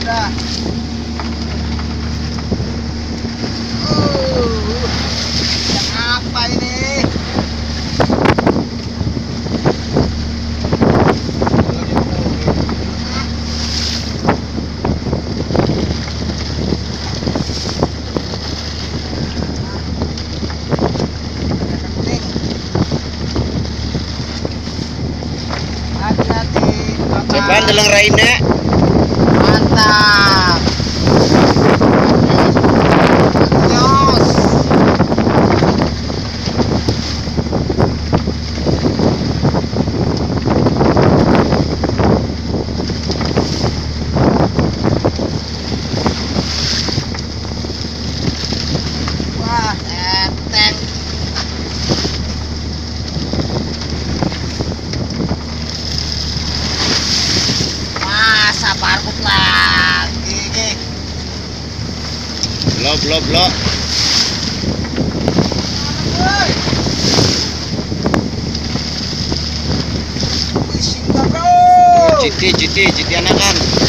udah. Yang apa ini? Hati-hati. Coba ndeleng raine. Mantap. Nyos. Wah, enteng. Masa barbuk lagi nih. Blok. Wih, singgah bro. GT anakan.